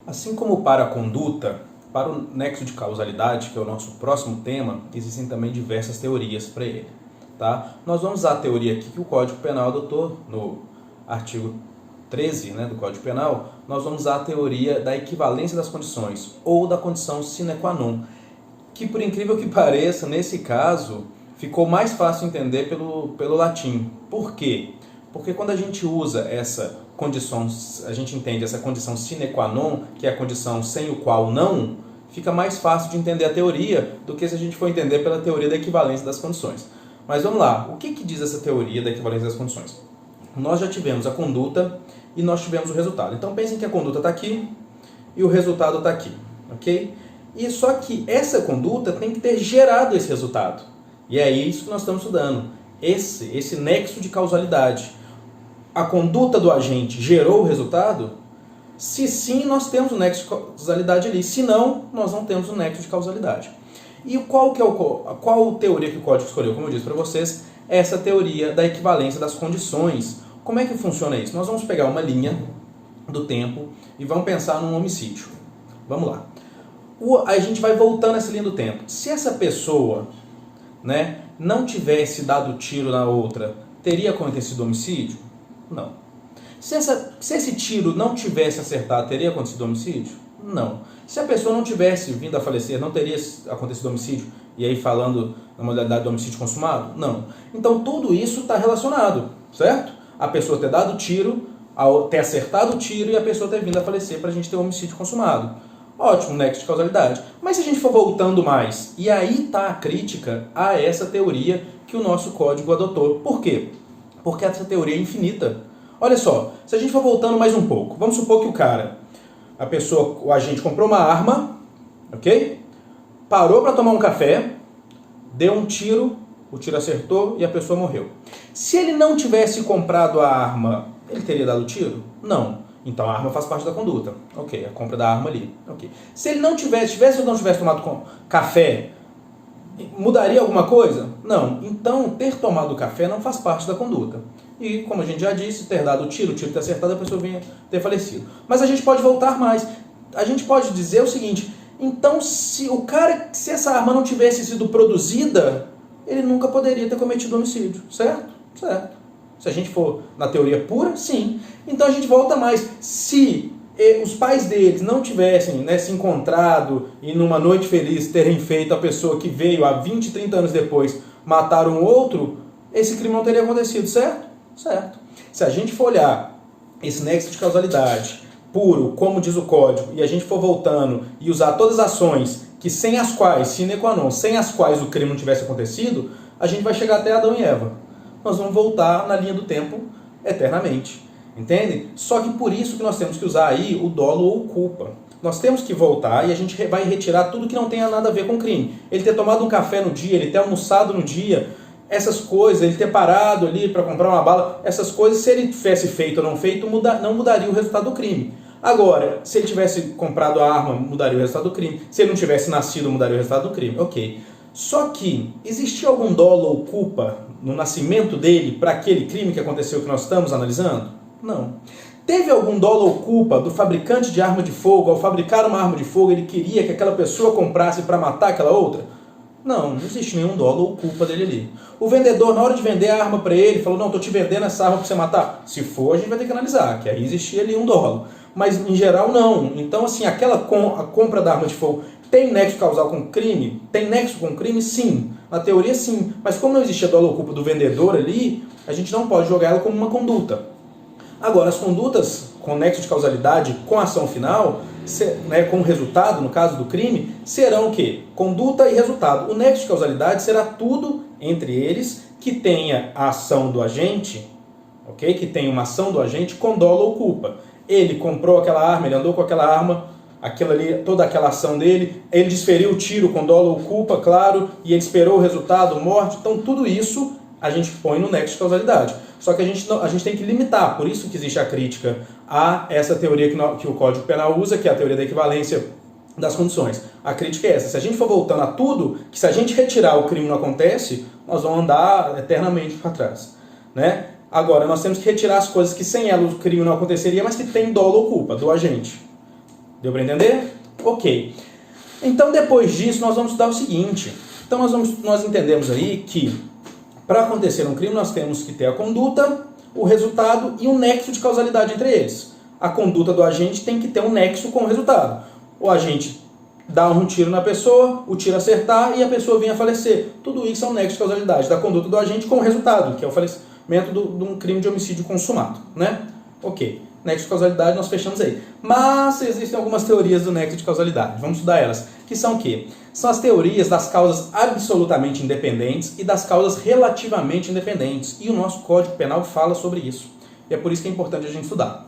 Assim como para a conduta, para o nexo de causalidade, que é o nosso próximo tema, existem também diversas teorias para ele. Tá? Nós vamos usar a teoria aqui que o Código Penal adotou no artigo 13 do Código Penal. Nós vamos usar a teoria da equivalência das condições, ou da condição sine qua non, que por incrível que pareça, nesse caso, ficou mais fácil entender pelo latim. Por quê? Porque quando a gente usa essa condição, a gente entende essa condição sine qua non, que é a condição sem o qual não, fica mais fácil de entender a teoria do que se a gente for entender pela teoria da equivalência das condições. Mas vamos lá, o que diz essa teoria da equivalência das condições? Nós já tivemos a conduta e nós tivemos o resultado. Então pensem que a conduta está aqui e o resultado está aqui, ok? E só que essa conduta tem que ter gerado esse resultado. E é isso que nós estamos estudando, esse nexo de causalidade. A conduta do agente gerou o resultado? Se sim, nós temos o nexo de causalidade ali. Se não, nós não temos o nexo de causalidade. E qual teoria que o código escolheu? Como eu disse para vocês, essa teoria da equivalência das condições. Como é que funciona isso? Nós vamos pegar uma linha do tempo e vamos pensar num homicídio. Vamos lá. A gente vai voltando essa linha do tempo. Se essa pessoa não tivesse dado tiro na outra, teria acontecido homicídio? Não. Se esse tiro não tivesse acertado, teria acontecido homicídio? Não. Se a pessoa não tivesse vindo a falecer, não teria acontecido homicídio? E aí falando na modalidade do homicídio consumado? Não. Então tudo isso está relacionado, certo? A pessoa ter dado tiro, ter acertado o tiro e a pessoa ter vindo a falecer para a gente ter um homicídio consumado. Ótimo, nexo de causalidade. Mas se a gente for voltando mais, e aí está a crítica a essa teoria que o nosso código adotou. Por quê? Porque essa teoria é infinita. Olha só, se a gente for voltando mais um pouco, vamos supor que o agente comprou uma arma, ok? Parou para tomar um café, deu um tiro, o tiro acertou e a pessoa morreu. Se ele não tivesse comprado a arma, ele teria dado tiro? Não. Então a arma faz parte da conduta. Ok, a compra da arma ali. Ok. Se ele não tivesse ou não tivesse tomado café, mudaria alguma coisa? Não. Então ter tomado café não faz parte da conduta. E como a gente já disse, ter dado o tiro ter acertado, a pessoa vinha ter falecido. Mas a gente pode voltar mais. A gente pode dizer o seguinte: então se essa arma não tivesse sido produzida, ele nunca poderia ter cometido homicídio. Certo? Certo. Se a gente for na teoria pura, sim. Então a gente volta mais. Se os pais deles não tivessem se encontrado e numa noite feliz terem feito a pessoa que veio há 20, 30 anos depois matar um outro, esse crime não teria acontecido, certo? Certo. Se a gente for olhar esse nexo de causalidade puro, como diz o código, e a gente for voltando e usar todas as ações que sem as quais, sine qua non, sem as quais o crime não tivesse acontecido, a gente vai chegar até Adão e Eva. Nós vamos voltar na linha do tempo eternamente. Entende? Só que por isso que nós temos que usar aí o dolo ou culpa. Nós temos que voltar e a gente vai retirar tudo que não tenha nada a ver com crime. Ele ter tomado um café no dia, ele ter almoçado no dia, essas coisas, ele ter parado ali para comprar uma bala, essas coisas, se ele tivesse feito ou não feito, não mudaria o resultado do crime. Agora, se ele tivesse comprado a arma, mudaria o resultado do crime. Se ele não tivesse nascido, mudaria o resultado do crime. Ok. Só que, existia algum dolo ou culpa no nascimento dele para aquele crime que aconteceu que nós estamos analisando? Não. Teve algum dolo ou culpa do fabricante de arma de fogo, ao fabricar uma arma de fogo, ele queria que aquela pessoa comprasse para matar aquela outra? Não existe nenhum dolo ou culpa dele ali. O vendedor, na hora de vender a arma para ele, falou: não, estou te vendendo essa arma para você matar. Se for, a gente vai ter que analisar, que aí existia ali um dolo. Mas, em geral, não. Então, assim, a compra da arma de fogo tem nexo causal com crime? Tem nexo com crime? Sim. Na teoria, sim. Mas como não existia dolo ou culpa do vendedor ali, a gente não pode jogar ela como uma conduta. Agora, as condutas com nexo de causalidade, com ação final, com resultado, no caso do crime, serão o quê? Conduta e resultado. O nexo de causalidade será tudo entre eles que tenha a ação do agente, ok? Que tenha uma ação do agente com dolo ou culpa. Ele comprou aquela arma, ele andou com aquela arma, toda aquela ação dele, ele desferiu o tiro com dolo ou culpa, claro, e ele esperou o resultado, morte. Então, tudo isso a gente põe no nexo de causalidade. Só que a gente tem que limitar, por isso que existe a crítica a essa teoria que o Código Penal usa, que é a teoria da equivalência das condições. A crítica é essa: se a gente for voltando a tudo, que se a gente retirar o crime não acontece, nós vamos andar eternamente para trás. Agora, nós temos que retirar as coisas que sem ela o crime não aconteceria, mas que tem dolo ou culpa do agente. Deu para entender? Ok. Então, depois disso, nós vamos estudar o seguinte. Então, nós entendemos aí que para acontecer um crime, nós temos que ter a conduta, o resultado e um nexo de causalidade entre eles. A conduta do agente tem que ter um nexo com o resultado. O agente dá um tiro na pessoa, o tiro acertar e a pessoa vir a falecer. Tudo isso é um nexo de causalidade da conduta do agente com o resultado, que é o falecimento de um crime de homicídio consumado, né? Ok. Nexo de causalidade nós fechamos aí. Mas existem algumas teorias do nexo de causalidade. Vamos estudar elas. Que são o quê? São as teorias das causas absolutamente independentes e das causas relativamente independentes. E o nosso Código Penal fala sobre isso. E é por isso que é importante a gente estudar.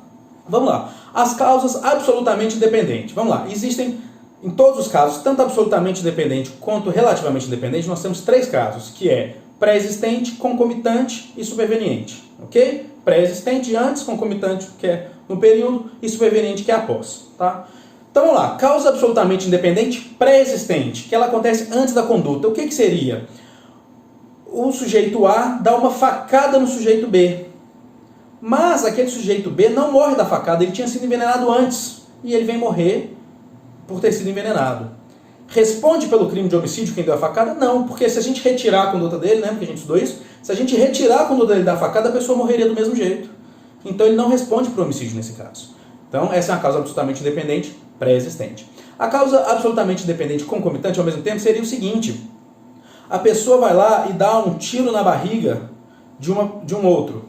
Vamos lá. As causas absolutamente independentes. Vamos lá. Existem, em todos os casos, tanto absolutamente independente quanto relativamente independente, nós temos 3 casos, que é pré-existente, concomitante e superveniente. Ok? Pré-existente antes, concomitante, que é no período, e superveniente, que é após. Tá? Então vamos lá. Causa absolutamente independente pré-existente, que ela acontece antes da conduta. O que seria? O sujeito A dá uma facada no sujeito B. Mas aquele sujeito B não morre da facada, ele tinha sido envenenado antes. E ele vem morrer por ter sido envenenado. Responde pelo crime de homicídio quem deu a facada? Não, porque se a gente retirar a conduta dele, né, porque a gente estudou isso, se a gente retirar a conduta dele da facada, a pessoa morreria do mesmo jeito. Então ele não responde por homicídio nesse caso. Então essa é uma causa absolutamente independente pré-existente. A causa absolutamente independente concomitante ao mesmo tempo seria o seguinte: a pessoa vai lá e dá um tiro na barriga de um outro.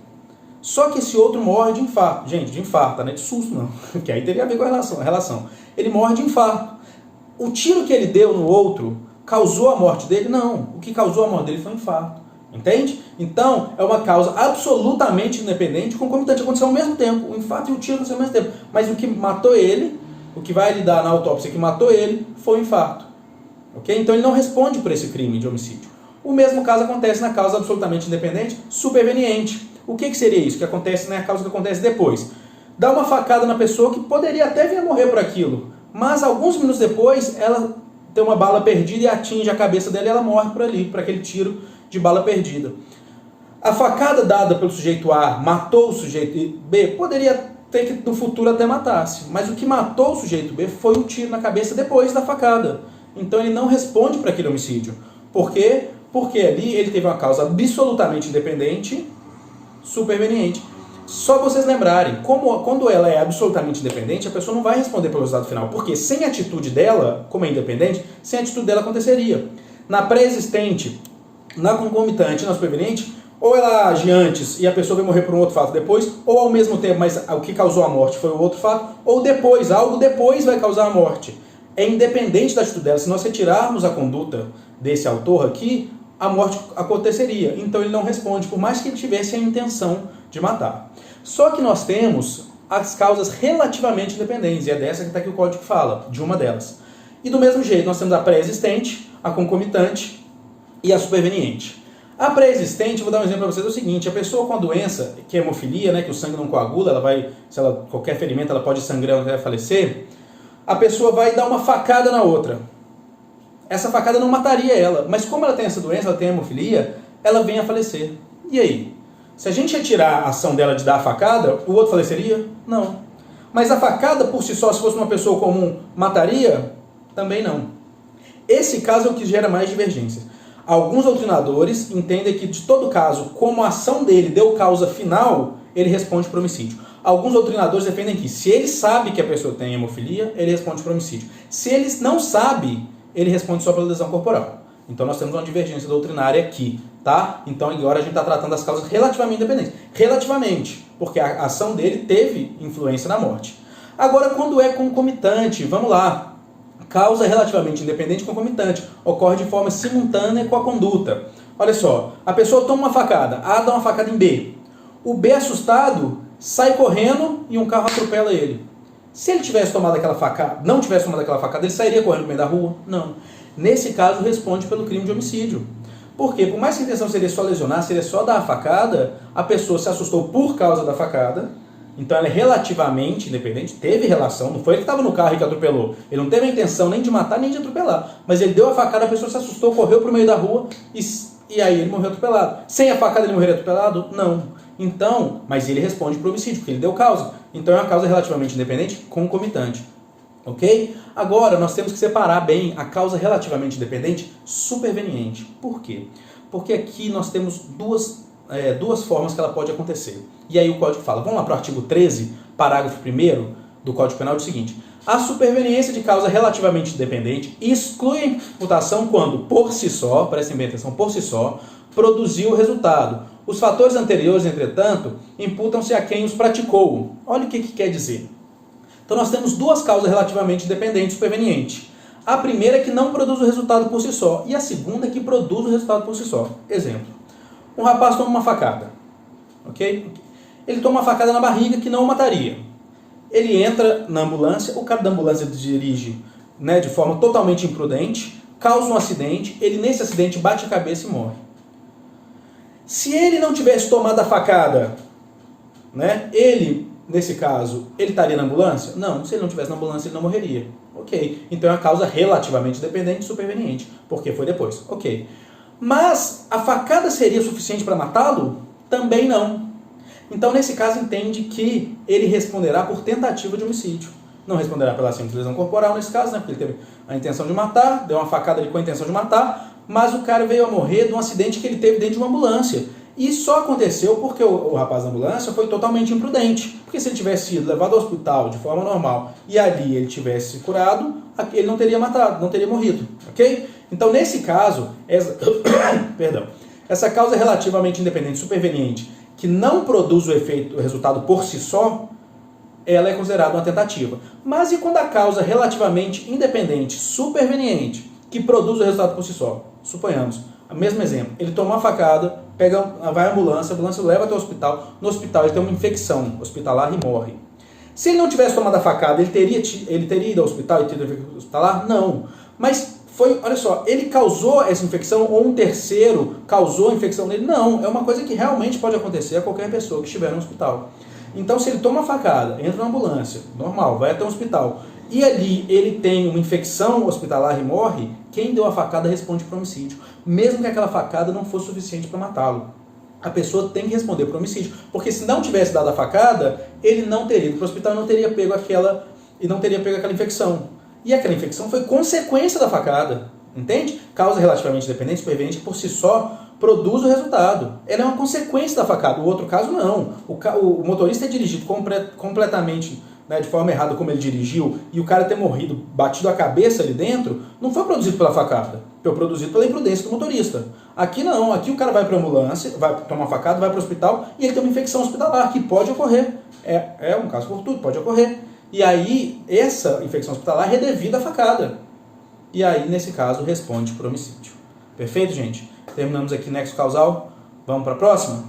Só que esse outro morre de infarto. Gente, de infarto, né? De susto não. Que aí teria a ver com a relação. Ele morre de infarto. O tiro que ele deu no outro causou a morte dele? Não. O que causou a morte dele foi um infarto. Entende? Então, é uma causa absolutamente independente, concomitante. Aconteceu ao mesmo tempo. O infarto e o tiro aconteceram ao mesmo tempo. Mas o que matou ele, o que vai lhe dar na autópsia que matou ele, foi o infarto. Ok? Então, ele não responde por esse crime de homicídio. O mesmo caso acontece na causa absolutamente independente, superveniente. O que seria isso? Que acontece na causa que acontece depois. Dá uma facada na pessoa que poderia até vir a morrer por aquilo. Mas, alguns minutos depois, ela tem uma bala perdida e atinge a cabeça dela e ela morre por ali, por aquele tiro de bala perdida. A facada dada pelo sujeito A matou o sujeito B, poderia ter que no futuro até matasse. Mas o que matou o sujeito B foi um tiro na cabeça depois da facada. Então ele não responde para aquele homicídio. Por quê? Porque ali ele teve uma causa absolutamente independente, superveniente. Só para vocês lembrarem, quando ela é absolutamente independente, a pessoa não vai responder pelo resultado final. Porque sem a atitude dela, como é independente, sem a atitude dela aconteceria. Na pré-existente, na concomitante, na superveniente, ou ela age antes e a pessoa vai morrer por um outro fato depois, ou ao mesmo tempo, mas o que causou a morte foi o outro fato, ou depois, algo depois vai causar a morte. É independente da atitude dela. Se nós retirarmos a conduta desse autor aqui, a morte aconteceria. Então ele não responde, por mais que ele tivesse a intenção de matar. Só que nós temos as causas relativamente independentes, e é dessa que está aqui o código fala, de uma delas. E do mesmo jeito, nós temos a pré-existente, a concomitante e a superveniente. A pré-existente, vou dar um exemplo para vocês, é o seguinte: a pessoa com a doença, que é hemofilia, né, que o sangue não coagula, ela vai, se ela qualquer ferimento, ela pode sangrar até falecer, a pessoa vai dar uma facada na outra. Essa facada não mataria ela, mas como ela tem essa doença, ela tem hemofilia, ela vem a falecer. E aí? Se a gente retirar a ação dela de dar a facada, o outro faleceria? Não. Mas a facada por si só, se fosse uma pessoa comum, mataria? Também não. Esse caso é o que gera mais divergências. Alguns doutrinadores entendem que, de todo caso, como a ação dele deu causa final, ele responde por homicídio. Alguns doutrinadores defendem que, se ele sabe que a pessoa tem hemofilia, ele responde por homicídio. Se ele não sabe, ele responde só pela lesão corporal. Então nós temos uma divergência doutrinária aqui, tá? Então agora a gente está tratando das causas relativamente independentes. Relativamente, porque a ação dele teve influência na morte. Agora, quando é concomitante, vamos lá. Causa relativamente independente concomitante. Ocorre de forma simultânea com a conduta. Olha só, a pessoa toma uma facada, A dá uma facada em B. O B, assustado, sai correndo e um carro atropela ele. Se ele tivesse tomado aquela facada, não tivesse tomado aquela facada, ele sairia correndo no meio da rua? Não. Nesse caso, responde pelo crime de homicídio. Porque, por mais que a intenção seria só lesionar, seria só dar a facada, a pessoa se assustou por causa da facada, então ela é relativamente independente, teve relação, não foi ele que estava no carro e que atropelou. Ele não teve a intenção nem de matar, nem de atropelar. Mas ele deu a facada, a pessoa se assustou, correu para o meio da rua e aí ele morreu atropelado. Sem a facada ele morreria atropelado? Não. Então, mas ele responde por homicídio, porque ele deu causa. Então é uma causa relativamente independente, concomitante. Ok? Agora, nós temos que separar bem a causa relativamente dependente superveniente. Por quê? Porque aqui nós temos duas formas que ela pode acontecer. E aí o Código fala, vamos lá para o artigo 13, parágrafo 1º do Código Penal, diz o seguinte: a superveniência de causa relativamente dependente exclui a imputação quando, por si só, prestem bem atenção, por si só, produziu o resultado. Os fatores anteriores, entretanto, imputam-se a quem os praticou. Olha o que quer dizer. Então nós temos duas causas relativamente dependentes supervenientes. A primeira é que não produz o resultado por si só, e a segunda é que produz o resultado por si só. Exemplo: um rapaz toma uma facada, ok? Ele toma uma facada na barriga que não o mataria. Ele entra na ambulância, o cara da ambulância dirige, né, de forma totalmente imprudente, causa um acidente, ele nesse acidente bate a cabeça e morre. Se ele não tivesse tomado a facada, né, nesse caso, ele estaria na ambulância? Não, se ele não estivesse na ambulância, ele não morreria. Ok, então é uma causa relativamente dependente e superveniente, porque foi depois. Ok, mas a facada seria suficiente para matá-lo? Também não. Então, nesse caso, entende que ele responderá por tentativa de homicídio. Não responderá pela simples lesão corporal, nesse caso, né, porque ele teve a intenção de matar, deu uma facada ali com a intenção de matar, mas o cara veio a morrer de um acidente que ele teve dentro de uma ambulância. E só aconteceu porque o rapaz da ambulância foi totalmente imprudente. Porque se ele tivesse sido levado ao hospital de forma normal e ali ele tivesse curado, ele não teria matado, não teria morrido. Ok? Então, nesse caso, essa causa relativamente independente superveniente, que não produz o resultado por si só, ela é considerada uma tentativa. Mas e quando a causa relativamente independente, superveniente, que produz o resultado por si só? Suponhamos, o mesmo exemplo, ele toma uma facada, vai à ambulância, a ambulância o leva até o hospital, no hospital ele tem uma infecção hospitalar e morre. Se ele não tivesse tomado a facada, ele teria ido ao hospital e tido infecção hospitalar? Não. Mas olha só, ele causou essa infecção ou um terceiro causou a infecção nele? Não, é uma coisa que realmente pode acontecer a qualquer pessoa que estiver no hospital. Então, se ele toma uma facada, entra na ambulância, normal, vai até o hospital, e ali ele tem uma infecção hospitalar e morre, quem deu a facada responde por homicídio, mesmo que aquela facada não fosse suficiente para matá-lo. A pessoa tem que responder por homicídio, porque se não tivesse dado a facada, ele não teria ido para o hospital e não teria pego aquela infecção. E aquela infecção foi consequência da facada, entende? Causa relativamente dependente, superveniente, que por si só produz o resultado. Ela é uma consequência da facada. O outro caso, não. O motorista é dirigido completamente, né, de forma errada como ele dirigiu, e o cara ter morrido, batido a cabeça ali dentro, não foi produzido pela facada, foi produzido pela imprudência do motorista. Aqui não, aqui o cara vai para a ambulância, vai tomar uma facada, vai para o hospital, e ele tem uma infecção hospitalar, que pode ocorrer. É um caso fortuito, pode ocorrer. E aí, essa infecção hospitalar é devida à facada. E aí, nesse caso, responde por homicídio. Perfeito, gente? Terminamos aqui nexo causal. Vamos para a próxima?